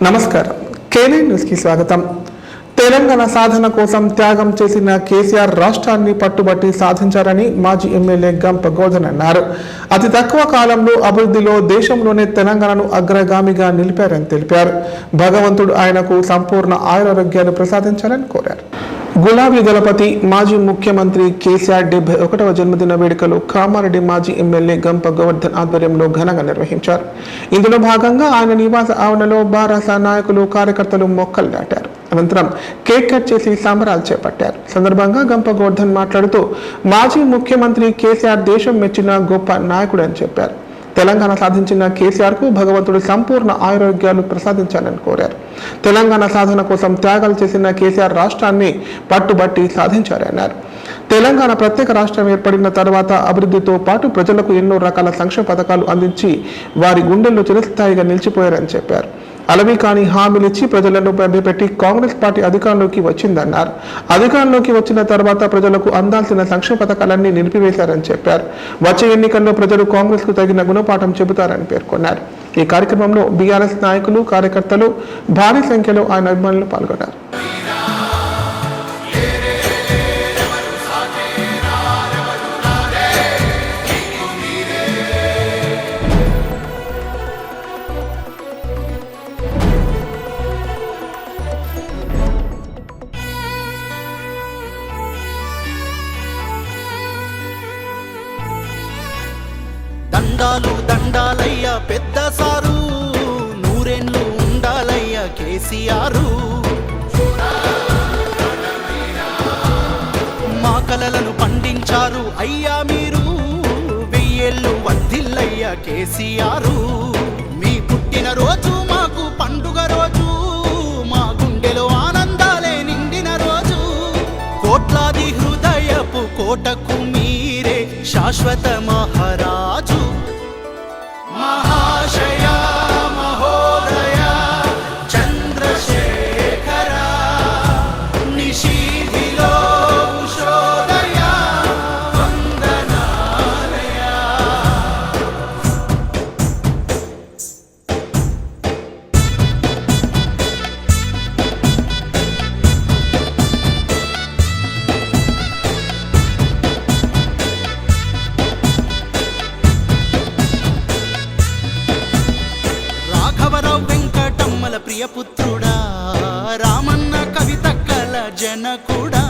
నమస్కారం. కేనే న్యూస్ కి స్వాగతం. తెలంగాణ సాధన కోసం త్యాగం చేసిన కేసీఆర్ రాష్ట్రాన్ని పట్టుబట్టి సాధించారని మాజీ ఎమ్మెల్యే గంప గోధన్ అన్నారు. అతి తక్కువ కాలంలో అభివృద్ధిలో దేశంలోనే తెలంగాణను అగ్రగామిగా నిలిపారని తెలిపారు. భగవంతుడు ఆయనకు సంపూర్ణ ఆయురారోగ్యాలు ప్రసాదించాలని కోరారు. గులాబీ దళపతి మాజీ ముఖ్యమంత్రి కేసీఆర్ 71వ జన్మదిన వేడుకలు కామారెడ్డి మాజీ ఎమ్మెల్యే గంప గోవర్ధన్ ఆధ్వర్యంలో ఘనంగా నిర్వహించారు. ఇందులో భాగంగా ఆయన నివాస ఆవరణలో బారాస నాయకులు కార్యకర్తలు మొక్కలు నాటారు. అనంతరం కేక్ కట్ చేసి సంబరాలు చేపట్టారు. సందర్భంగా గంప గోవర్ధన్ మాట్లాడుతూ మాజీ ముఖ్యమంత్రి కేసీఆర్ దేశం మెచ్చిన గొప్ప నాయకుడు అని చెప్పారు. తెలంగాణ సాధించిన కేసీఆర్ కు భగవంతుడు సంపూర్ణ ఆరోగ్యాలు ప్రసాదించాలని కోరారు. తెలంగాణ సాధన కోసం త్యాగాలు చేసిన కేసీఆర్ రాష్ట్రాన్ని పట్టుబట్టి సాధించారన్నారు. తెలంగాణ ప్రత్యేక రాష్ట్రం ఏర్పడిన తర్వాత అభివృద్ధితో పాటు ప్రజలకు ఎన్నో రకాల సంక్షేమ పథకాలు అందించి వారి గుండెల్లో చిరస్థాయిగా నిలిచిపోయారని చెప్పారు. అలవి కాని హామీలు ఇచ్చి ప్రజలను పెట్టి కాంగ్రెస్ పార్టీ అధికారంలోకి వచ్చిందన్నారు. అధికారంలోకి వచ్చిన తర్వాత ప్రజలకు అందాల్సిన సంక్షేమ పథకాలన్నీ నిలిపివేశారని చెప్పారు. వచ్చే ఎన్నికల్లో ప్రజలు కాంగ్రెస్ కు తగిన గుణపాఠం చెబుతారని పేర్కొన్నారు. ఈ కార్యక్రమంలో బీఆర్ఎస్ నాయకులు కార్యకర్తలు భారీ సంఖ్యలో ఆయన అభిమానులు పాల్గొన్నారు. దండాలు దండాలయ్య పెద్ద సారు, నూరేళ్ళు ఉండాలయ్య కేసీఆర్. మా కలలను పండించారు అయ్యా మీరు, 1000 ఏళ్ళు వర్ధిల్లయ్య కేసీఆర్. మీ పుట్టిన రోజు మాకు పండుగ రోజు, మా గుండెలో ఆనందాలే నిండిన రోజు. కోట్లాది హృదయపు కోటకు మీరే శాశ్వత మహారాజు. మహాశయ మహోదయ చంద్రశేఖర నిశీధిలో ఉషోదయ వందనాలయ. వెంకటమ్మల ప్రియపుత్రుడా, రామన్న కవితక్కల జనకుడా,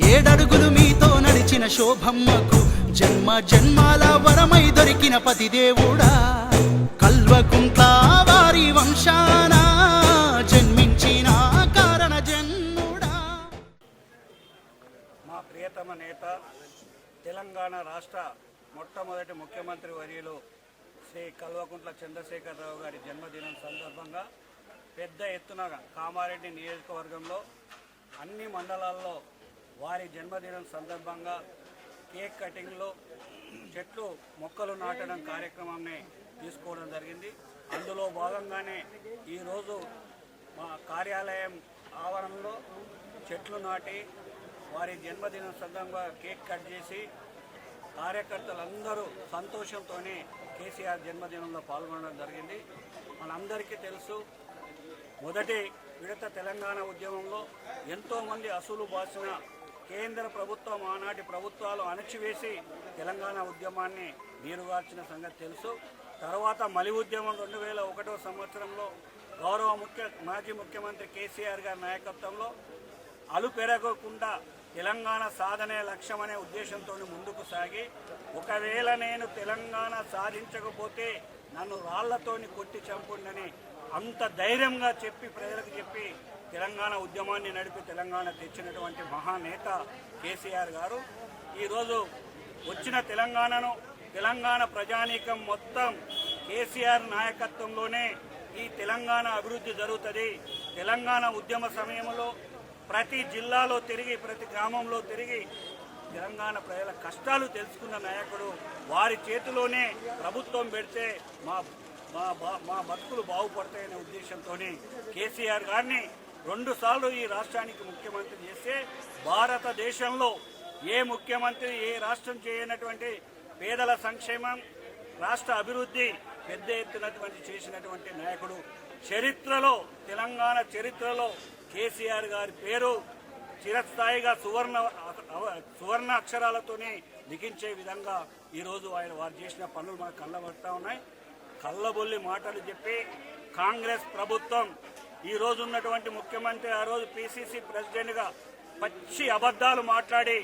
7 అడుగులు మీతో నడిచిన శోభమ్మకు జన్మ జన్మాల వరమై దొరికిన పతిదేవుడా, కల్వకుంట్ల వారి వంశాన జన్మించిన కారణ జన్ముడా. మా ప్రియతమ నేత తెలంగాణ రాష్ట్ర మొట్టమొదటి ముఖ్యమంత్రి వర్యులు శ్రీ కల్వకుంట్ల చంద్రశేఖరరావు గారి జన్మదినం సందర్భంగా పెద్ద ఎత్తున కామారెడ్డి నియోజకవర్గంలో అన్ని మండలాల్లో వారి జన్మదినం సందర్భంగా కేక్ కటింగ్లో చెట్లు మొక్కలు నాటడం కార్యక్రమాన్ని తీసుకోవడం జరిగింది. అందులో భాగంగానే ఈరోజు మా కార్యాలయం ఆవరణలో చెట్లు నాటి వారి జన్మదినం సందర్భంగా కేక్ కట్ చేసి కార్యకర్తలందరూ సంతోషంతోనే కేసీఆర్ జన్మదినంలో పాల్గొనడం జరిగింది. మనందరికీ తెలుసు, మొదటి విడత తెలంగాణ ఉద్యమంలో ఎంతోమంది అసూలు బాసిన కేంద్ర ప్రభుత్వం ఆనాటి ప్రభుత్వాలు అణచివేసి తెలంగాణ ఉద్యమాన్ని నీరుగార్చిన సంగతి తెలుసు. తర్వాత మలి ఉద్యమం 2001వ సంవత్సరంలో గౌరవ మాజీ ముఖ్యమంత్రి కేసీఆర్ గారి నాయకత్వంలో అలుపెరగకుండా తెలంగాణ సాధనే లక్ష్యమనే ఉద్దేశంతో ముందుకు సాగి, ఒకవేళ నేను తెలంగాణ సాధించకపోతే నన్ను రాళ్లతోని కొట్టి చంపుండని అంత ధైర్యంగా చెప్పి ప్రజలకు చెప్పి తెలంగాణ ఉద్యమాన్ని నడిపి తెలంగాణ తెచ్చినటువంటి మహానేత కేసీఆర్ గారు. ఈరోజు వచ్చిన తెలంగాణ ప్రజానీకం మొత్తం కేసీఆర్ నాయకత్వంలోనే ఈ తెలంగాణ అభివృద్ధి జరుగుతుంది. తెలంగాణ ఉద్యమ సమయంలో ప్రతి జిల్లాలో తిరిగి ప్రతి గ్రామంలో తిరిగి తెలంగాణ ప్రజల కష్టాలు తెలుసుకున్న నాయకుడు. వారి చేతిలోనే ప్రభుత్వం పెడితే మా బతుకులు బాగుపడతాయనే ఉద్దేశంతో కేసీఆర్ గారిని 2 సార్లు ఈ రాష్ట్రానికి ముఖ్యమంత్రి చేస్తే, భారతదేశంలో ఏ ముఖ్యమంత్రి ఏ రాష్ట్రం చేయనటువంటి పేదల సంక్షేమం రాష్ట్ర అభివృద్ధి పెద్ద ఎత్తున చేసినటువంటి నాయకుడు చరిత్రలో తెలంగాణ చరిత్రలో కేసీఆర్ గారి పేరు చిరస్థాయిగా సువర్ణ అక్షరాలతోనే లిఖించే విధంగా ఈరోజు వారు చేసిన పనులు మనకు కళ్ళబడతా ఉన్నాయి. కళ్ళబొల్లి మాటలు చెప్పి కాంగ్రెస్ ప్రభుత్వం ఈ రోజు ఉన్నటువంటి ముఖ్యమంత్రి ఆ రోజు పిసిసి ప్రెసిడెంట్గా పచ్చి అబద్ధాలు మాట్లాడి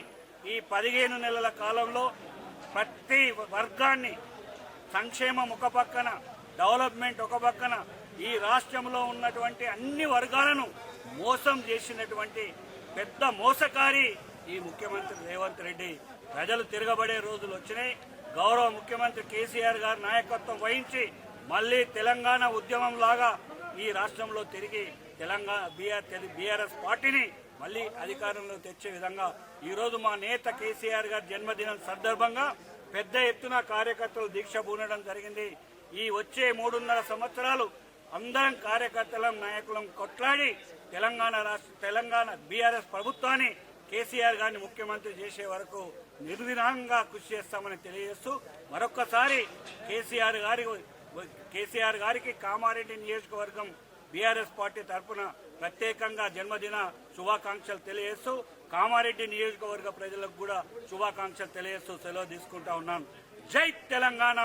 ఈ 15 నెలల కాలంలో ప్రతి వర్గాన్ని సంక్షేమం ఒక పక్కన, డెవలప్మెంట్ ఒక పక్కన, ఈ రాష్ట్రంలో ఉన్నటువంటి అన్ని వర్గాలను మోసం చేసినటువంటి పెద్ద మోసకారి ఈ ముఖ్యమంత్రి రేవంత్ రెడ్డి. ప్రజలు తిరగబడే రోజులు వచ్చినాయి. గౌరవ ముఖ్యమంత్రి కేసీఆర్ గారి నాయకత్వం వహించి మళ్ళీ తెలంగాణ ఉద్యమం లాగా ఈ రాష్ట్రంలో తిరిగి బీఆర్ఎస్ పార్టీని మళ్ళీ అధికారంలో తెచ్చే విధంగా ఈరోజు మా నేత కేసీఆర్ గారి జన్మదినం సందర్భంగా పెద్ద ఎత్తున కార్యకర్తలు దీక్ష పూనడం జరిగింది. ఈ వచ్చే 3.5 సంవత్సరాలు అందరం కార్యకర్తలం నాయకులం కొట్లాడి తెలంగాణ బీఆర్ఎస్ ప్రభుత్వాన్ని కేసీఆర్ గారిని ముఖ్యమంత్రి చేసే వరకు నిర్విరామంగా కృషి చేస్తామని తెలియజేస్తూ మరొక్కసారి కేసీఆర్ గారికి కామారెడ్డి నియోజకవర్గం బీఆర్ఎస్ పార్టీ తరఫున ప్రత్యేకంగా జన్మదిన శుభాకాంక్షలు తెలియజేస్తూ కామారెడ్డి నియోజకవర్గ ప్రజలకు కూడా శుభాకాంక్షలు తెలియజేస్తూ సెలవు తీసుకుంటా ఉన్నాను. జై తెలంగాణ,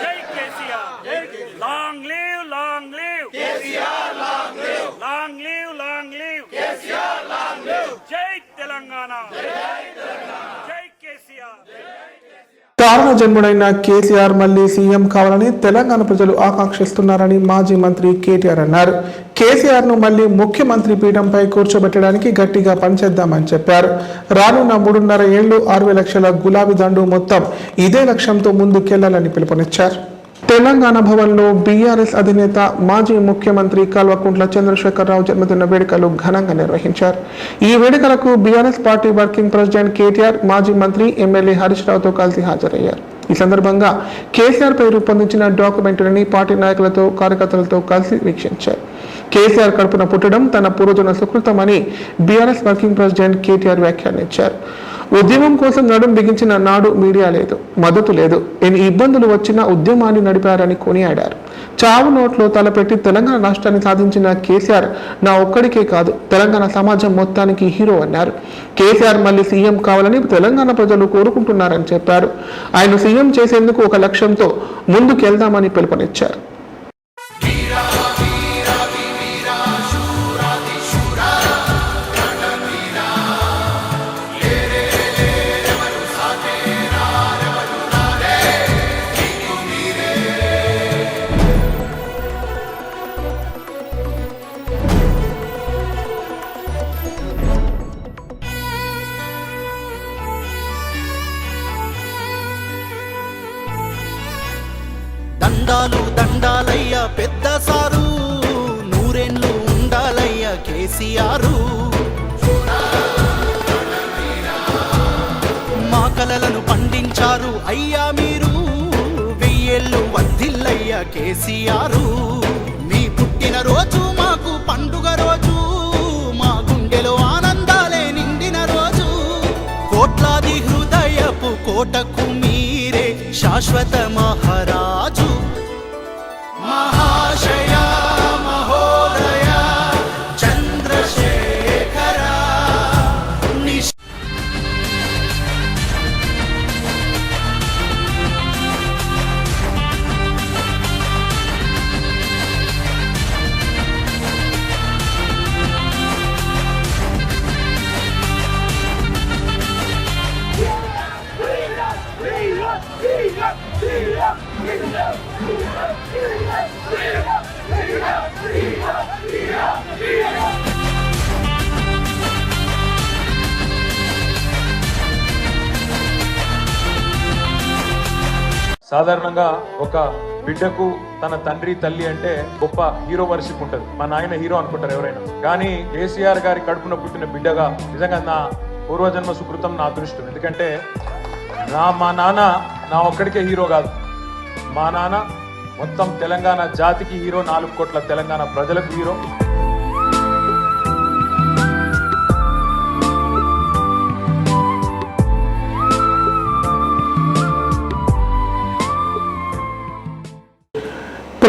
జై KCR, long live long live KCR, long live long live long live KCR, long live జై తెలంగాణ, జై కేసీఆర్. కారణ జన్ముడైన కేసీఆర్ మళ్లీ సీఎం కావాలని తెలంగాణ ప్రజలు ఆకాంక్షిస్తున్నారని మాజీ మంత్రి కేటీఆర్ అన్నారు. కేసీఆర్ ను మళ్లీ ముఖ్యమంత్రి పీఠంపై కూర్చోబెట్టడానికి గట్టిగా పనిచేద్దామని చెప్పారు. రానున్న 3.5 ఏళ్లు 60 లక్షల గులాబీ దండు మొత్తం ఇదే లక్ష్యంతో ముందుకెళ్లాలని పిలుపునిచ్చారు. తెలంగాణ భవన్లో బీఆర్ఎస్ అధినేత మాజీ ముఖ్యమంత్రి కల్వకుంట్ల చంద్రశేఖరరావు జన్మదిన వేడుకలు ఘనంగా నిర్వహించారు. ఈ వేడుకలకు BRS party working president KTR, మాజీ మంత్రి ఎమ్మెల్యే హరీష్ రావుతో కలిసి హాజరయ్యారు. ఈ సందర్భంగా కేసీఆర్ పై రూపొందించిన డాక్యుమెంటరీని పార్టీ నాయకులతో, కార్యకర్తలతో కలిసి వీక్షించారు. కేసీఆర్ కడుపున పుట్టడం తన పూర్వజన సుకృతమని బీఆర్ఎస్ వర్కింగ్ ప్రెసిడెంట్ కేటీఆర్ వ్యాఖ్యానించారు. ఉద్యమం కోసం నడుం బిగించిన నాడు మీడియా లేదు, మద్దతు లేదు. ఎన్ని ఇబ్బందులు వచ్చినా ఉద్యమాన్ని నడిపారని కొనియాడారు. చావు నోట్లో తలపెట్టి తెలంగాణ రాష్ట్రాన్ని సాధించిన కేసీఆర్ నా ఒక్కడికే కాదు, తెలంగాణ సమాజం మొత్తానికి హీరో అన్నారు. కేసీఆర్ మళ్లీ సీఎం కావాలని తెలంగాణ ప్రజలు కోరుకుంటున్నారని చెప్పారు. ఆయన సీఎం చేసేందుకు ఒక లక్ష్యంతో ముందుకెళ్దామని పిలుపునిచ్చారు. దండాలు దండాలయ్యా పెద్ద సారు, నూరేండ్లు ఉండాలయ్యా కేసీఆర్. మా కలలను పండించారు అయ్యా మీరు, 1000 ఏళ్ళు వర్ధిల్లయ్యా కేసీఆర్. మీ పుట్టిన రోజు మాకు పండుగ రోజు, మా గుండెలో ఆనందాలే నిండిన రోజు. కోట్లాది హృదయపు కోటకు మీరే శాశ్వత మహారాజు. మహాశయ మహోదయ చంద్రశేఖర సాధారణంగా ఒక బిడ్డకు తన తండ్రి తల్లి అంటే గొప్ప హీరో వర్షిప్ ఉంటుంది. మా నాయన హీరో అనుకుంటారు ఎవరైనా. కానీ కేసీఆర్ గారి కడుపున పుట్టిన బిడ్డగా నిజంగా నా పూర్వజన్మ సుకృతం, నా అదృష్టం. ఎందుకంటే మా నాన్న నా ఒక్కడికే హీరో కాదు, మా నాన్న మొత్తం తెలంగాణ జాతికి హీరో, 4 కోట్ల తెలంగాణ ప్రజలకు హీరో.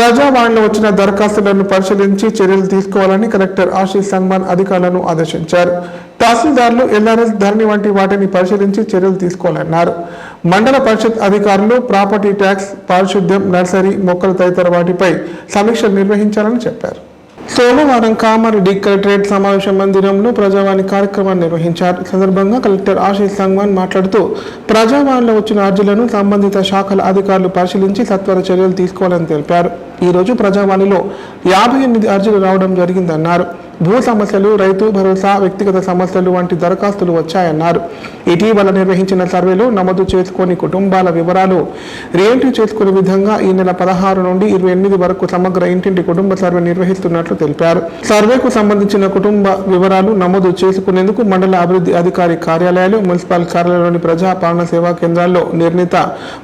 ప్రజావాణిలో వచ్చిన దరఖాస్తులను పరిశీలించి చర్యలు తీసుకోవాలని కలెక్టర్ ఆశీష్ సంగ్మాన్ అధికారులను ఆదేశించారు. తహసీల్దార్లు ఎల్ఆర్ఎస్ ధరణి వంటి వాటిని పరిశీలించి చర్యలు తీసుకోవాలన్నారు. మండల పరిషత్ అధికారులు ప్రాపర్టీ ట్యాక్స్, పారిశుద్ధ్యం, నర్సరీ మొక్కలు తదితర వాటిపై సమీక్షలు నిర్వహించాలని చెప్పారు. సోమవారం కామారెడ్డి కలెక్టరేట్ సమావేశ మందిరంలో ప్రజావాణి కార్యక్రమాన్ని నిర్వహించారు. ఈ సందర్భంగా కలెక్టర్ ఆశీష్ సంగ్మాన్ మాట్లాడుతూ ప్రజావాణిలో వచ్చిన అర్జీలను సంబంధిత శాఖల అధికారులు పరిశీలించి సత్వర చర్యలు తీసుకోవాలని తెలిపారు. ఈ రోజు ప్రజావాణిలో 58 అర్జీలు రావడం జరిగిందన్నారు. భూ సమస్యలు, రైతు భరోసా, వ్యక్తిగత సమస్యలు వంటి దరఖాస్తులు వచ్చాయన్నారు. ఇటీవల నిర్వహించిన సర్వేలో నమోదు చేసుకుని కుటుంబాల వివరాలు రీఎంట్రీ చేసుకునే విధంగా ఈ నెల 16 నుండి 28 వరకు సమగ్ర ఇంటింటి కుటుంబ సర్వే నిర్వహిస్తున్నట్లు తెలిపారు. సర్వేకు సంబంధించిన కుటుంబ వివరాలు నమోదు చేసుకునేందుకు మండల అభివృద్ధి అధికారి కార్యాలయాలు, మున్సిపల్ కార్యాలయంలోని ప్రజా పాలన సేవా కేంద్రాల్లో నిర్ణీత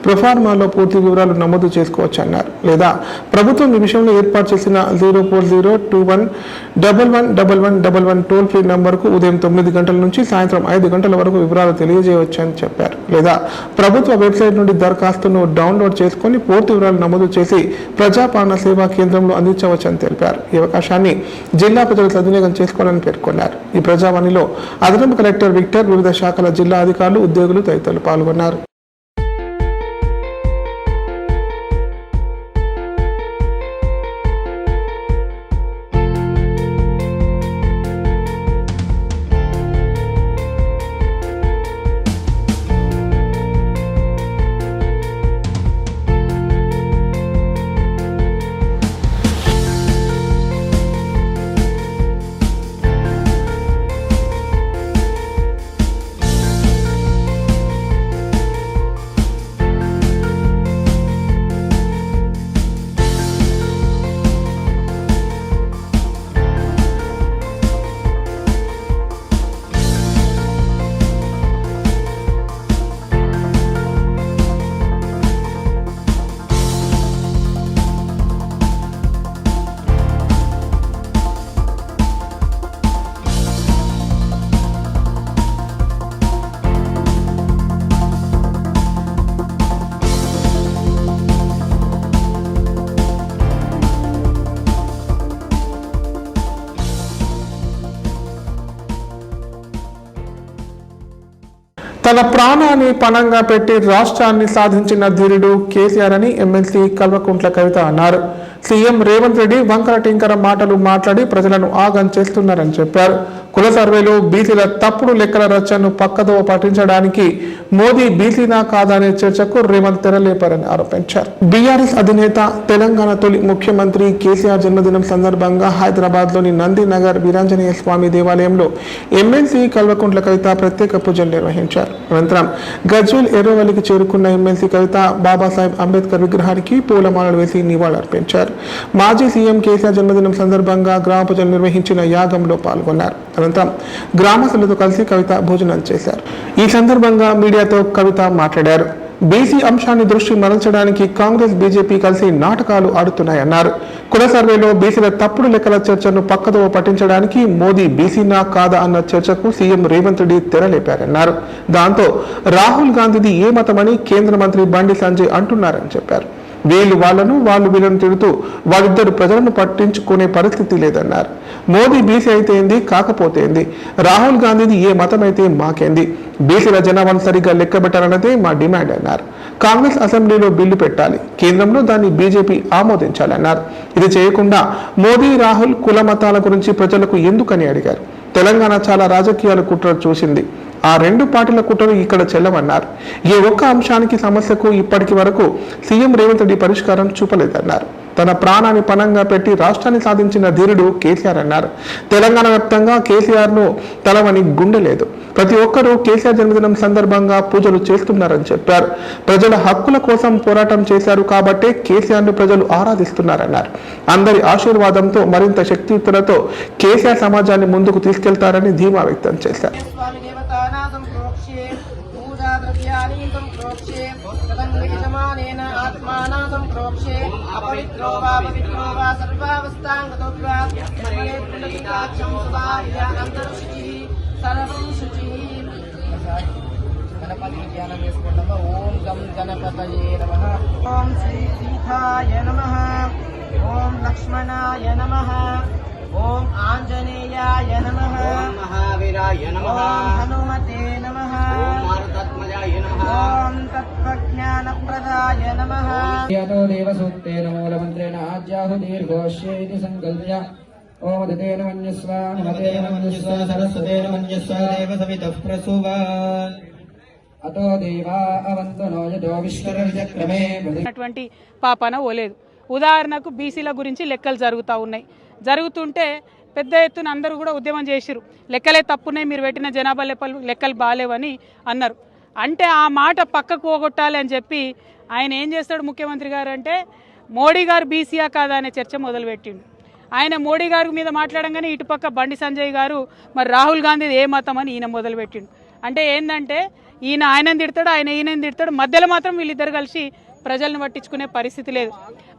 ప్రొఫార్మాలో పూర్తి వివరాలు నమోదు చేసుకోవచ్చన్నారు. లేదా ప్రభుత్వం ఈ విషయంలో ఏర్పాటు చేసిన 04021111111 టోల్ ఫ్రీ నంబర్కు ఉదయం 9 గంటల నుంచి సాయంత్రం 5 గంటల వరకు వివరాలు తెలియజేయవచ్చని చెప్పారు. లేదా ప్రభుత్వ వెబ్సైట్ నుండి దరఖాస్తును డౌన్లోడ్ చేసుకుని పూర్తి వివరాలు నమోదు చేసి ప్రజాపాలన సేవా కేంద్రంలో అందించవచ్చని తెలిపారు. ఈ అవకాశాన్ని జిల్లా ప్రజలు సద్వినియోగం చేసుకోవాలని పేర్కొన్నారు. ఈ ప్రజావాణిలో అదనపు కలెక్టర్ విక్టర్, వివిధ శాఖల జిల్లా అధికారులు, ఉద్యోగులు తదితరులు పాల్గొన్నారు. తన ప్రాణాన్ని పణంగా పెట్టి రాష్ట్రాన్ని సాధించిన ధీరుడు కేసీఆర్ అని ఎమ్మెల్సీ కల్వకుంట్ల కవిత అన్నారు. సీఎం రేవంత్ రెడ్డి వంకర టింకర మాటలు మాట్లాడి ప్రజలను ఆగం చేస్తున్నారని చెప్పారు. కుల సర్వేలో బీసీల తప్పుడు లెక్కల రచనను పక్కదో పట్టించడానికి మోదీ బీసీనా కాదా అనే చర్చకు రేవంత్ తెరలేపారని ఆరోపించారు. బీఆర్ఎస్ అధినేత, తెలంగాణ తొలి ముఖ్యమంత్రి కేసీఆర్ జన్మదినం సందర్భంగా హైదరాబాద్ లోని నందినగర్ వీరాంజనేయ స్వామి దేవాలయంలో ఎమ్మెల్సీ కల్వకుంట్ల కవిత ప్రత్యేక పూజలు నిర్వహించారు. అనంతరం గజ్వేల్ ఎర్రవల్లికి చేరుకున్న ఎమ్మెల్సీ కవిత బాబాసాహెబ్ అంబేద్కర్ విగ్రహానికి పూలమాలలు వేసి నివాళులర్పించారు. మాజీ సీఎం కేసీఆర్ జన్మదినం సందర్భంగా గ్రామ ప్రజలు నిర్వహించిన యాగంలో పాల్గొన్నారు. అనంతరం గ్రామస్తులతో కలిసి కవిత భోజనాలు చేశారు. ఈ సందర్భంగా మీడియాతో కవిత మాట్లాడారు. బీసీ అంశాన్ని దృష్టి మరల్చడానికి కాంగ్రెస్, బీజేపీ కలిసి నాటకాలు ఆడుతున్నాయన్నారు. కుల సర్వేలో బీసీల తప్పుడు లెక్కల చర్చను పక్కదో పట్టించడానికి మోదీ బీసీనా కాదా అన్న చర్చకు సీఎం రేవంత్ రెడ్డి తెరలేపారన్నారు. దాంతో రాహుల్ గాంధీది ఏ మతమని కేంద్ర మంత్రి బండి సంజయ్ అంటున్నారని చెప్పారు. వీళ్ళు వాళ్ళను, వాళ్ళు వీళ్ళను తిడుతూ వాళ్ళిద్దరు ప్రజలను పట్టించుకునే పరిస్థితి లేదన్నారు. మోదీ బీసీ అయితే ఏంది, కాకపోతే ఏంది, రాహుల్ గాంధీది ఏ మతం అయితే మాకేంది, బీసీల జనాభాను సరిగ్గా లెక్క పెట్టాలన్నదే మా డిమాండ్ అన్నారు. కాంగ్రెస్ అసెంబ్లీలో బిల్లు పెట్టాలి, కేంద్రంలో దాన్ని బీజేపీ ఆమోదించాలన్నారు. ఇది చేయకుండా మోదీ, రాహుల్ కుల మతాల గురించి ప్రజలకు ఎందుకని అడిగారు. తెలంగాణ చాలా రాజకీయాల కుట్రలు చూసింది. ఆ రెండు పార్టీల కుట్రలు ఇక్కడ చెల్లవన్నారు. ఏ ఒక్క అంశానికి, సమస్యకు ఇప్పటికి వరకు సీఎం రేవంత్ రెడ్డి పరిష్కారం చూపలేదన్నారు. తన ప్రాణాన్ని పణంగా పెట్టి రాష్ట్రాన్ని సాధించిన ధీరుడు కేసీఆర్ అన్నారు. తెలంగాణ వ్యాప్తంగా కేసీఆర్ను తలవని గుండె లేదు. ప్రతి ఒక్కరూ కేసీఆర్ జన్మదినం సందర్భంగా పూజలు చేస్తున్నారని చెప్పారు. ప్రజల హక్కుల కోసం పోరాటం చేశారు కాబట్టే కేసీఆర్ను ప్రజలు ఆరాధిస్తున్నారన్నారు. అందరి ఆశీర్వాదంతో, మరింత శక్తియుక్తులతో కేసీఆర్ సమాజాన్ని ముందుకు తీసుకెళ్తారని ధీమా వ్యక్తం చేశారు. గణపతి ధ్యానం చేసుకుంటాము. ఓం గం గణపతయే నమః. ఓం శ్రీ సీతాయ నమః. वीराय नमः ॐ आञ्जनेयाय नमः ॐ महावीराय नमः ॐ हनुमते नमः ॐ मारुतात्मजाय नमः ॐ तत्त्वज्ञानप्रदाय नमः यतो देवसूक्तेन मूलमन्त्रेण आज्याहुदीर्घोष्येति सङ्कल्प्य ओम दतेन मन्यस्व नमतेन मन्यस्व सरस्वतेन मन्यस्व देव सवितः प्रसूव अतो देवा अवन्तनो यतो विश्वरविचक्रमे అటువంటి పాపన ఓలేదు. ఉదాహరణకు బీసీల గురించి లెక్కలు జరుగుతూ ఉన్నాయి. జరుగుతుంటే పెద్ద ఎత్తున అందరూ కూడా ఉద్యమం చేసిరు. లెక్కలే తప్పున్నాయి, మీరు పెట్టిన జనాభా లెక్కలు బాగాలేవని అన్నారు. అంటే ఆ మాట పక్కకు పోగొట్టాలి అని చెప్పి ఆయన ఏం చేస్తాడు ముఖ్యమంత్రి గారు అంటే, మోడీ గారు బీసీయా కాదా అనే చర్చ మొదలుపెట్టిండు. ఆయన మోడీ గారి మీద మాట్లాడంగానే ఇటుపక్క బండి సంజయ్ గారు మరి రాహుల్ గాంధీ ఏ మతం అని ఈయన మొదలుపెట్టిండు. అంటే ఏంటంటే ఈయన ఆయనని తిడతాడు, ఆయన ఈయనని తిడతాడు, మధ్యలో మాత్రం వీళ్ళిద్దరు కలిసి ప్రజలను పట్టించుకునే పరిస్థితి లేదు.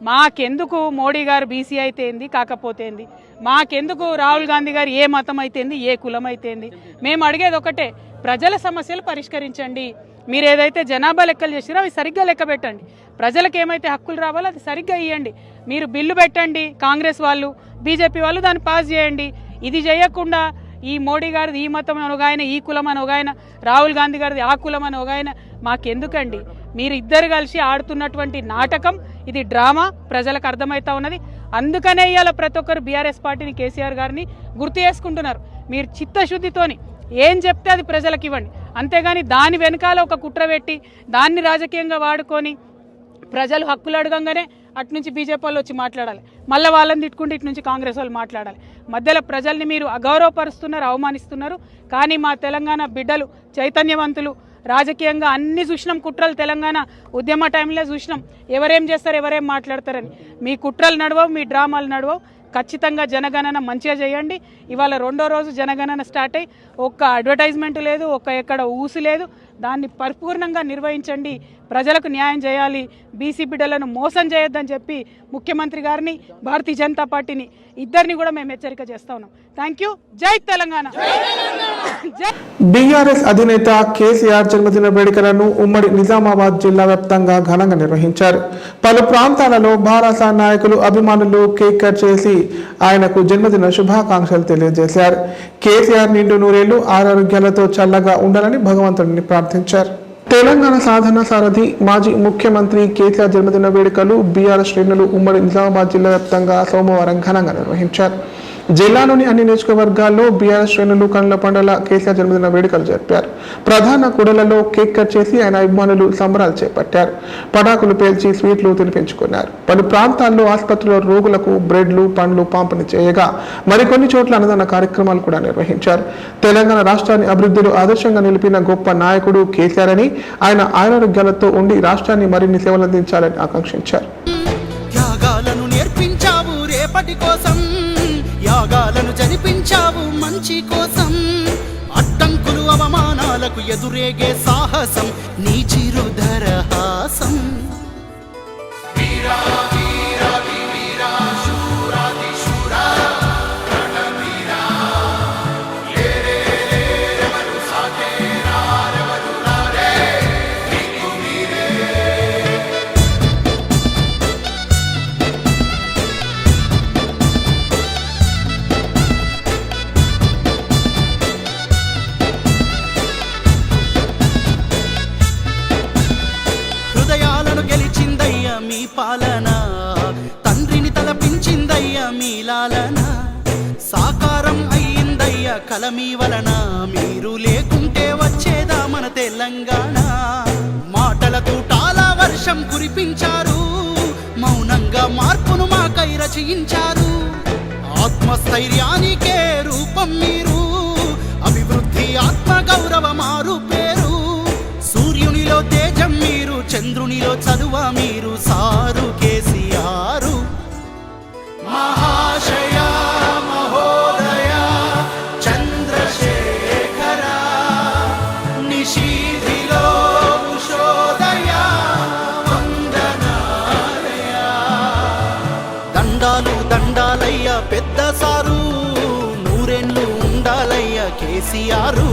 మాకెందుకు మోడీ గారు బీసీ అయితే ఏంది, కాకపోతే ఏంది, మాకెందుకు రాహుల్ గాంధీ గారు ఏ మతం అయితే ఏంది, ఏ కులం అయితే ఏంది, మేము అడిగేది ఒకటే, ప్రజల సమస్యలు పరిష్కరించండి. మీరు ఏదైతే జనాభా లెక్కలు చేసిరో అవి సరిగ్గా లెక్క పెట్టండి. ప్రజలకు ఏమైతే హక్కులు రావాలో అది సరిగ్గా ఇవ్వండి. మీరు బిల్లు పెట్టండి, కాంగ్రెస్ వాళ్ళు బీజేపీ వాళ్ళు దాన్ని పాస్ చేయండి. ఇది చేయకుండా ఈ మోడీ గారిది ఈ మతం అని ఒక ఆయన, ఈ కులం అని ఒక ఆయన, రాహుల్ గాంధీ గారిది ఆ కులం అని ఒక ఆయన, మాకెందుకండి? మీరు ఇద్దరు కలిసి ఆడుతున్నటువంటి నాటకం ఇది, డ్రామా ప్రజలకు అర్థమవుతా ఉన్నది. అందుకనే ఇవాళ ప్రతి ఒక్కరు బీఆర్ఎస్ పార్టీని, కేసీఆర్ గారిని గుర్తు చేసుకుంటున్నారు. మీరు చిత్తశుద్ధితోని ఏం చెప్తే అది ప్రజలకు ఇవ్వండి, అంతేగాని దాని వెనకాల ఒక కుట్ర పెట్టి దాన్ని రాజకీయంగా వాడుకొని ప్రజలు హక్కులు అడగంగానే అటు నుంచి బీజేపీ వాళ్ళు వచ్చి మాట్లాడాలి, మళ్ళీ వాళ్ళని తిట్టుకుంటే ఇటు నుంచి కాంగ్రెస్ వాళ్ళు మాట్లాడాలి. మధ్యలో ప్రజల్ని మీరు అగౌరవపరుస్తున్నారు, అవమానిస్తున్నారు. కానీ మా తెలంగాణ బిడ్డలు చైతన్యవంతులు, రాజకీయంగా అన్ని చూసినాం కుట్రలు. తెలంగాణ ఉద్యమ టైంలో చూసినాం ఎవరేం చేస్తారు, ఎవరేం మాట్లాడతారని. మీ కుట్రలు నడవవు, మీ డ్రామాలు నడవవు. ఖచ్చితంగా జనగణన మంచిగా చేయండి. ఇవాళ రెండో రోజు జనగణన స్టార్ట్ అయ్యి ఒక్క అడ్వర్టైజ్మెంట్ లేదు, ఒక్క ఎక్కడ ఊసు లేదు. దాన్ని పరిపూర్ణంగా నిర్వహించండి, ప్రజలకు న్యాయం చేయాలి, బీసీ బిడ్డలను మోసం చేయొద్దని చెప్పి ముఖ్యమంత్రి గారిని, భారతీయ జనతా పార్టీని ఇద్దరిని కూడా మేము హెచ్చరిక చేస్తా ఉన్నాం. Thank you. జై తెలంగాణ. బీఆర్ఎస్ అధినేత కేసీఆర్ జన్మదిన వేడుకలను ఉమ్మడి నిజామాబాద్ జిల్లా వ్యాప్తంగా ఘనంగా నిర్వహించారు. పలు ప్రాంతాలలో భారత నాయకులు, అభిమానులు కేక్ కట్ చేసి ఆయనకు జన్మదిన శుభాకాంక్షలు తెలియజేశారు. కేసీఆర్ నిండు నూరేళ్లు ఆరోగ్యాలతో చల్లగా ఉండాలని భగవంతుడిని ప్రార్థించారు. తెలంగాణ సాధన సారథి మాజీ ముఖ్యమంత్రి కేసీఆర్ జన్మదిన వేడుకలు బీఆర్ఎస్ శ్రేణులు ఉమ్మడి నిజామాబాద్ జిల్లా వ్యాప్తంగా సోమవారం ఘనంగా నిర్వహించారు. జిల్లాలోని అన్ని నియోజకవర్గాల్లో బీఆర్ఎస్ శ్రేణులు కనుల పండుగ కేసీఆర్ జన్మదిన వేడుకలు జరిపారు. ప్రధాన కూడలలో కేక్ కట్ చేసి ఆయన అభిమానులు సంబరాలు చేపట్టారు. పటాకులు పేల్చి స్వీట్లు తినిపించుకున్నారు. పలు ప్రాంతాల్లో ఆసుపత్రిలో రోగులకు బ్రెడ్లు, పండ్లు పంపిణీ చేయగా మరికొన్ని చోట్ల అన్నదాన కార్యక్రమాలు కూడా నిర్వహించారు. తెలంగాణ రాష్ట్రాన్ని అభివృద్ధిలో ఆదర్శంగా నిలిపిన గొప్ప నాయకుడు కేసీఆర్ అని, ఆయన ఆరోగ్యాలతో ఉండి రాష్ట్రాన్ని మరిన్ని సేవలు అందించాలని ఆకాంక్షించారు. త్యాగాలను నేర్పించావు రేపటి కోసం, యాగాలను జరిపించావు మంచి కోసం, అడ్డంకులు అవమానాలకు ఎదురేగే సాహసం నీ చిరుధరహాసం. వీరా వీరా వీరా శూరాది శూరా రణవీరా లేరే లేరెవరు సాగే రారెవరు రారే నీకు మీరే. హృదయాలను గెలిచిందయ్యా మీ పాలన, తండ్రిని తలపించిందయ్యా మీ లాలన, సాకారం అయ్యిందయ్యా కల మీ వలన, మీరు లేకుంటే వచ్చేదా మన తెలంగాణ. మాటలతో టాలా వర్షం కురిపించారు, మౌనంగా మార్పును మాకై రచయించారు. ఆత్మస్థైర్యానికే రూపం మీరు, అభివృద్ధి ఆత్మ గౌరవ మారు పేరు. సూర్యునిలో తేజం మీరు, చంద్రునిలో చదువ మీరు, సారు కేసీఆర్. మహాశయ మహోదయ చంద్రశేఖర నిశీధిలో ఉషోదయ వందనాలయ. దండాలు దండాలయ్య పెద్ద సారు, నూరేళ్ళు ఉండాలయ్య కేసీఆర్.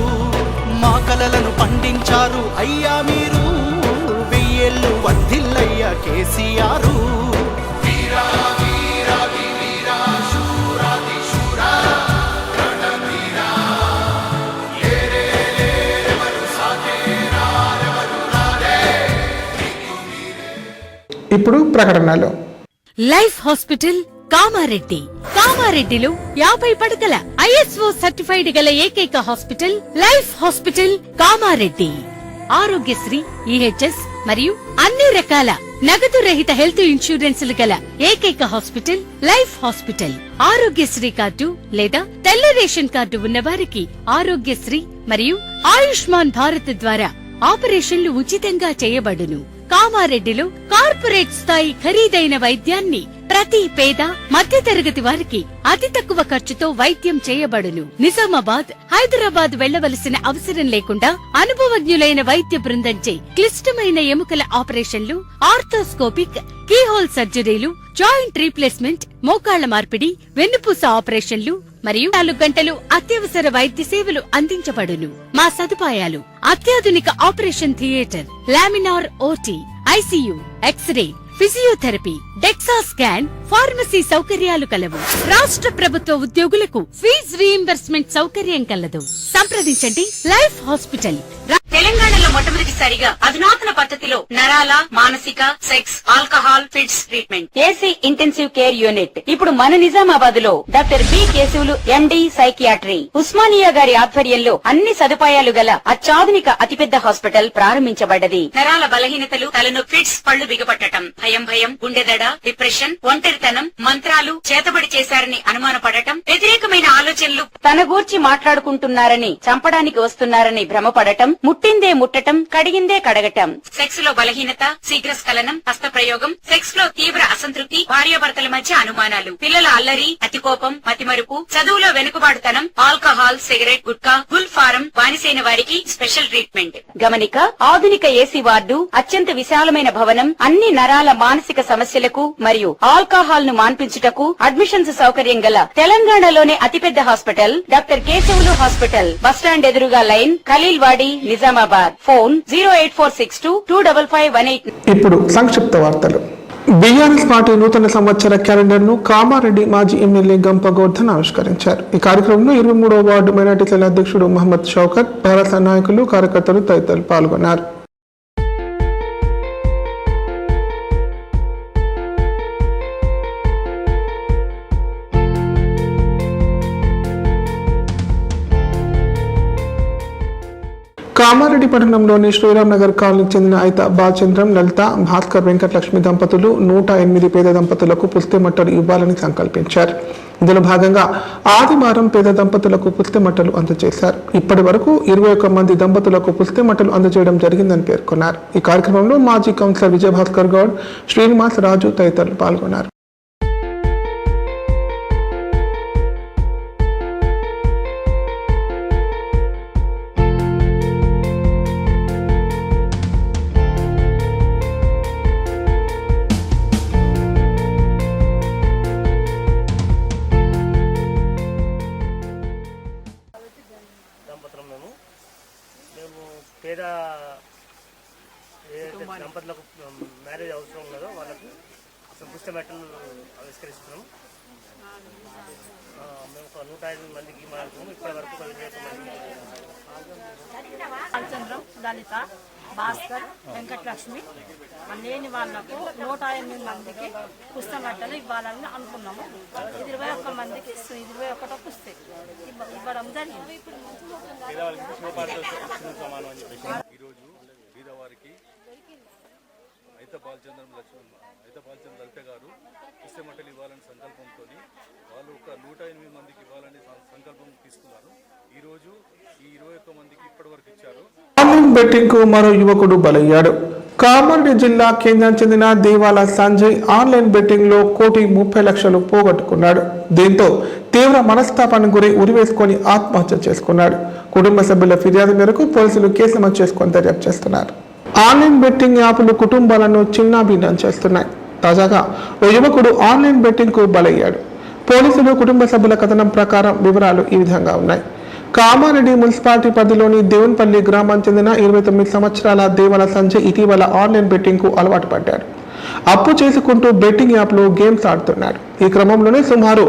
మా కలలను పండించారు అయ్యా మీరు, వెయ్యేళ్ళు వర్ధిల్లయ్య కేసీఆర్. వీరా వీరా వీరా ఇప్పుడు ప్రకటనలు. Life hospital Kamareddy. కామారెడ్డిలో 50 పడకల ISO సర్టిఫైడ్ గల ఏకైక hospital life hospital Kamareddy. Aarogyasri, EHS మరియు అన్ని రకాల నగదు రహిత హెల్త్ ఇన్సూరెన్సులు గల ఏకైక hospital life hospital. Aarogyasri card లేదా తెల్ల రేషన్ కార్డు ఉన్నవారికి ఆరోగ్యశ్రీ మరియు ఆయుష్మాన్ భారత్ ద్వారా ఆపరేషన్లు ఉచితంగా చేయబడును. కామారెడ్డిలో కార్పొరేట్ స్థాయి ఖరీదైన వైద్యాన్ని ప్రతి పేద మధ్యతరగతి వారికి అతి తక్కువ ఖర్చుతో వైద్యం చేయబడును. నిజామాబాద్, హైదరాబాద్ వెళ్లవలసిన అవసరం లేకుండా అనుభవజ్ఞులైన వైద్య బృందంచే క్లిష్టమైన ఎముకల ఆపరేషన్లు, ఆర్థోస్కోపిక్, కీహోల్ సర్జరీలు, జాయింట్ రీప్లేస్మెంట్, మోకాళ్ల మార్పిడి, వెన్నుపూస ఆపరేషన్లు మరియు 4 గంటలు అత్యవసర వైద్య సేవలు అందించబడును. మా సదుపాయాలు: అత్యాధునిక operation theatre, laminar OT, ICU, x ray, physiotherapy, dexa scan, pharmacy సౌకర్యాలు కలవు. రాష్ట్ర ప్రభుత్వ ఉద్యోగులకు ఫీజు రీయింబర్స్మెంట్ సౌకర్యం కలదు. సంప్రదించండి లైఫ్ హాస్పిటల్. తెలంగాణలో మొట్టమొదటిసారిగా అధునాతన పద్ధతిలో నరాల, మానసిక, sex, alcohol, fits treatment, AC intensive care unit ఇప్పుడు మన నిజామాబాద్ లో doctor B Keshavulu MD psychiatry, Osmania గారి ఆధ్వర్యంలో అన్ని సదుపాయాలు గల అత్యాధునిక అతిపెద్ద హాస్పిటల్ ప్రారంభించబడ్డది. నరాల బలహీనతలు, తలనొప్పి, ఫిట్స్, పళ్లు బిగపట్టడం, భయం, గుండెదడ, డిప్రెషన్, ఒంటరితనం, మంత్రాలు చేతబడి చేశారని అనుమానపడటం, వ్యతిరేకమైన ఆలోచనలు, తన గూర్చి మాట్లాడుకుంటున్నారని, చంపడానికి వస్తున్నారని భ్రమపడటం, ముట్టిందే ముట్టటం, కడిగిందే కడగటం, సెక్స్ లో బలహీనత, శీఘ్రస్ఖలనం, హస్తప్రయోగం, సెక్స్ లో తీవ్ర అసంతృప్తి, భార్యాభర్తల మధ్య అనుమానాలు, పిల్లల అల్లరి, అతికోపం, మతిమరుపు, చదువులో వెనుకబాటుతనం, alcohol, cigarette, gutka, Gul form బానిసైన వారికి స్పెషల్ ట్రీట్మెంట్. గమనిక: ఆధునిక ఏసీ వార్డు, అత్యంత విశాలమైన భవనం, అన్ని నరాల మానసిక సమస్యలకు మరియు ఆల్కహాల్ ను మాన్పించుటకు అడ్మిషన్స్ సౌకర్యం గల తెలంగాణలోనే అతిపెద్ద hospital doctor Keshavulu hospital. Bus stand ఎదురుగా లైన్, ఖలీల్ వాడి, నిజామాబాద్. ఫోన్ 08462255188. ఇప్పుడు సంక్షిప్త వార్తలు. బీఆర్ఎస్ పార్టీ నూతన సంవత్సర క్యాలెండర్ ను కామారెడ్డి మాజీ ఎమ్మెల్యే గంప గోవర్ధన్ ఆవిష్కరించారు. ఈ కార్యక్రమంలో 23వ వార్డు మైనార్టీ సెల్ అధ్యక్షుడు మహమ్మద్ షౌకత్, భారత నాయకులు, కార్యకర్తలు తదితరులు పాల్గొన్నారు. కామారెడ్డి పట్టణంలోని శ్రీరామ్ నగర్ కాలనీకి చెందిన అయిత బాలచంద్రం, లలిత, భాస్కర్ వెంకటలక్ష్మి దంపతులు 108 పేద దంపతులకు పుస్తెమట్టలు ఇవ్వాలని సంకల్పించారు. ఇందులో భాగంగా ఆదివారం పేద దంపతులకు పుస్తెమట్టలు అందజేశారు. ఇప్పటి వరకు 21 మంది దంపతులకు పుస్తెమట్టలు అందజేయడం జరిగిందని పేర్కొన్నారు. ఈ కార్యక్రమంలో మాజీ కౌన్సిలర్ విజయభాస్కర్ గౌడ్, శ్రీనివాస్ రాజు తదితరులు పాల్గొన్నారు. పేద దంపతులకు మ్యారేజ్ అవసరం ఉన్నదో వాళ్ళకు పుస్తమెట్టలు ఆవిష్కరిస్తున్నాము. మేము ఒక 105 మందికి మాట్లాడుతున్నాము. ఇప్పటి వరకు 15 మంది. బాలచంద్రం, లలిత, భాస్కర్, వెంకటలక్ష్మి లేని వాళ్లకు 108 మందికి పుస్తమెట్టలు ఇవ్వాలని అనుకున్నాము. 21 మందికి 21 పుస్తకం ఇవ్వడం జరిగింది. ఈరోజు బీదవారికి అయిత బాలచంద్రం లలిత గారు పుస్తమెట్టలు ఇవ్వాలని సంకల్పంతో వాళ్ళు ఒక 108 మందికి ఇవ్వాలని సంకల్పం తీసుకున్నారు. ఈరోజు ఈ 21 మందికి ఇప్పటి వరకు ఇచ్చారు. ఆన్లైన్ బెట్టింగ్ కు మరో యువకుడు బలయ్యాడు. కామారెడ్డి జిల్లా కేంద్రానికి చెందిన దేవాల సంజయ్ ఆన్లైన్ బెట్టింగ్ లో 1,30,00,000 పోగొట్టుకున్నాడు. దీంతో తీవ్ర మనస్తాపానికి గురై ఉరివేసుకొని ఆత్మహత్య చేసుకున్నాడు. కుటుంబ సభ్యుల ఫిర్యాదు మేరకు పోలీసులు కేసు నమోదు చేసుకొని దర్యాప్తు చేస్తున్నారు. ఆన్లైన్ బెట్టింగ్ యాప్లు కుటుంబాలను చిన్నాభిన్నం చేస్తున్నాయి. తాజాగా ఓ యువకుడు ఆన్లైన్ బెట్టింగ్ కు బలయ్యాడు. పోలీసులు కుటుంబ సభ్యుల కథనం ప్రకారం వివరాలు ఈ విధంగా ఉన్నాయి. కామారెడ్డి మున్సిపాలిటీ పరిధిలోని దేవున్పల్లి గ్రామానికి చెందిన 29 సంవత్సరాల దేవాల సంజయ్ ఇటీవల ఆన్లైన్ బెట్టింగ్ కు అలవాటు పడ్డాడు. అప్పు చేసుకుంటూ బెట్టింగ్ యాప్లో గేమ్స్ ఆడుతున్నాడు. ఈ క్రమంలోనే సుమారు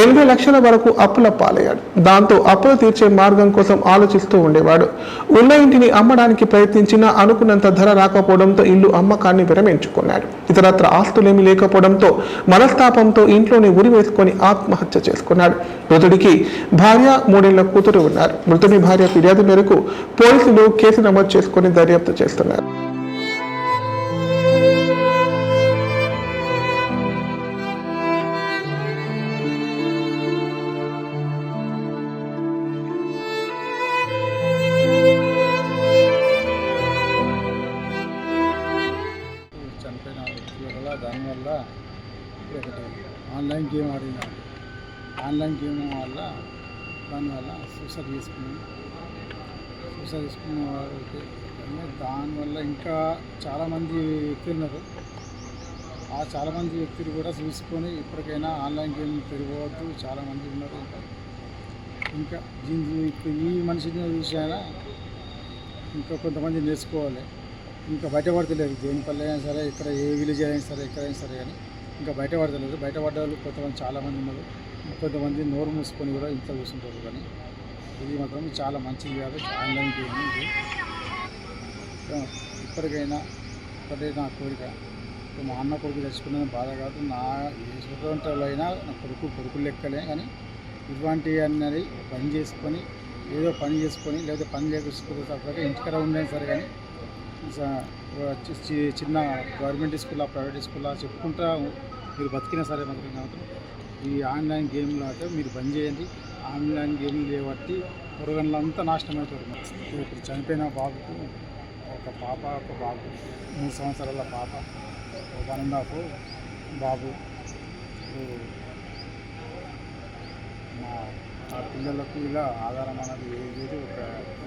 80 లక్షల వరకు అప్పుల పాలయ్యాడు. దాంతో అప్పులు తీర్చే మార్గం కోసం ఆలోచిస్తూ ఉండేవాడు. ఉన్న ఇంటిని అమ్మడానికి ప్రయత్నించినా అనుకున్నంత ధర రాకపోవడంతో ఇల్లు అమ్మకాన్ని విరమించుకున్నాడు. ఇతరత్ర ఆస్తులేమీ లేకపోవడంతో మనస్తాపంతో ఇంట్లోనే ఉరి వేసుకొని ఆత్మహత్య చేసుకున్నాడు. మృతుడికి భార్య 3 ఏళ్ల కూతురు ఉన్నారు. మృతుడి భార్య ఫిర్యాదు మేరకు పోలీసులు కేసు నమోదు చేసుకుని దర్యాప్తు చేస్తున్నారు. చనిపోయిన వ్యక్తి వల్ల దానివల్ల ఒకటి ఆన్లైన్ గేమ్ ఆడినాడు. ఆన్లైన్ గేమ్ వల్ల దానివల్ల సూసైడ్ చేసుకున్న వాళ్ళకి దానివల్ల ఇంకా చాలామంది వ్యక్తులు ఉన్నారు. ఆ చాలామంది వ్యక్తులు కూడా చూసుకొని ఇప్పటికైనా ఆన్లైన్ గేమ్ తిరగవద్దు. చాలామంది ఉన్నారు. ఇంకా ఈ మనిషిని చూసి అయినా ఇంకా కొంతమంది నేర్చుకోవాలి. ఇంకా బయటపడతలేరు. దేనిపల్లి అయినా సరే, ఇక్కడ ఏ విలేజ్ అయినా సరే, ఎక్కడైనా సరే కానీ ఇంకా బయటపడతలేరు. బయటపడ్డ వాళ్ళు కొంతమంది చాలామంది ఉన్నారు. కొంతమంది నోరు మూసుకొని కూడా ఇంట్లో కూర్చుంటారు. కానీ ఇది మాత్రం చాలా మంచిది కాదు. ఆన్లైన్ గేమ్ ఇది. ఇప్పటికైనా నా కోరిక, మా అన్న కొడుకు తెచ్చుకున్నది బాధ కాదు. నా ఏ అయినా నా కొడుకులు లెక్కలే. కానీ ఇటువంటి అన్నది పని చేసుకొని ఏదో పని చేసుకొని లేకపోతే పని చేసుకునే తప్ప ఇంటికడ ఉండేది సరే. కానీ చిన్న గవర్నమెంట్ స్కూల్, ప్రైవేట్ స్కూల్ చెప్పుకుంటా మీరు బతికినా సరే మాత్రం ఈ ఆన్లైన్ గేమ్లు అంటే మీరు బంద్ చేయండి. ఆన్లైన్ గేమ్లు చేయబట్టి పొరగండ్లంతా నాశనం అవుతారు. ఇప్పుడు చనిపోయిన బాబుకు ఒక పాప, ఒక బాబు, 3 సంవత్సరాల పాప, 1.5 బాబు. మా పిల్లలకు ఇలా ఆధారం అనేది ఏది లేదు. ఒక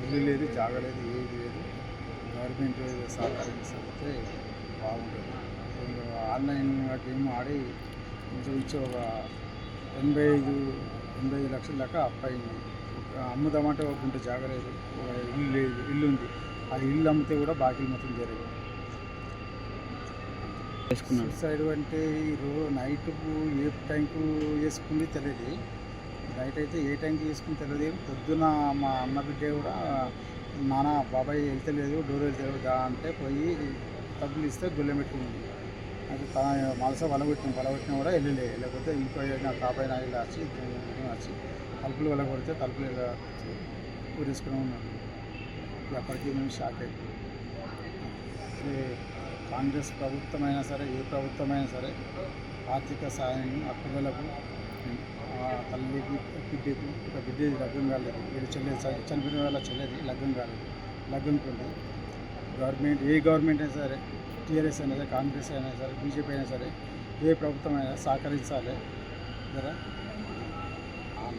ఇల్లు లేదు, జాగ లేదు, ఏది లేదు. గవర్నమెంట్ సహకరించకపోతే బాగుంటుంది. ఆన్లైన్ గేమ్ ఆడి ఇంచుమించు ఒక 85 లక్షల దాకా అప్పయింది. అమ్ముదామంటే ఒక గుంట జాగలేదు, ఒక ఇల్లు లేదు, ఇల్లు ఉంది. ఆ ఇల్లు అమ్మితే కూడా బాకీ మొత్తం జరిగింది. సూసైడ్ అంటే ఈరోజు నైట్కు ఏ టైంకు చేసుకుంది తెలియదు. నైట్ అయితే ఏ టైంకి చేసుకుని తెలియదు. పొద్దున మా అన్న బిడ్డ కూడా నాన్న బాబాయ్ వెళ్తలేదు, డోర్ వెళ్తలేదు అంటే పోయి తప్పులు ఇస్తే గొల్లెం పెట్టుకుంది. అది తన మనస వలగొట్టినా కూడా వెళ్ళలేదు. లేకపోతే ఇంకో నా కాపాయి ఇలా వచ్చి తలుపులు వెళ్ళగొడితే తలుపులు ఇలా ఊరేసుకుని ఉన్నాడు. అప్పటికీ మేము షాక్ అయిపోయింది. కాంగ్రెస్ ప్రభుత్వం అయినా సరే, ఏ ప్రభుత్వం అయినా సరే ఆర్థిక సాయం ఆ పిల్లలకు, తల్లికి, బిడ్డకు, ఒక బిడ్డ లగ్గం కాలేదు, వీళ్ళు చనిపోయిన వాళ్ళ చెల్లెది లగ్గం కాలేదు, లగ్గంకి ఉంది. గవర్నమెంట్ ఏ గవర్నమెంట్ అయినా సరే, టీఆర్ఎస్ అయినా సరే, కాంగ్రెస్ అయినా సరే, బీజేపీ అయినా సరే, ఏ ప్రభుత్వం అయినా సహకరించాలి కదా.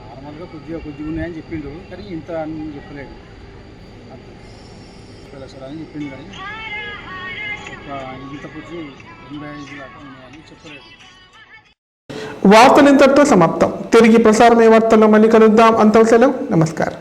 నార్మల్గా కొద్దిగా ఉన్నాయని చెప్పిండు, కానీ ఇంత అని చెప్పలేదు. 30 లక్షలు అని చెప్పింది, కానీ ఇంత కొద్ది 85 దాకా ఉన్నాయని చెప్పలేదు. వార్తలు ఇంతటితో సమాప్తం. తిరిగి ప్రసారమయ్యే వార్తల్లో మళ్ళీ కలుద్దాం. అంతవరకు సెలవు. నమస్కారం.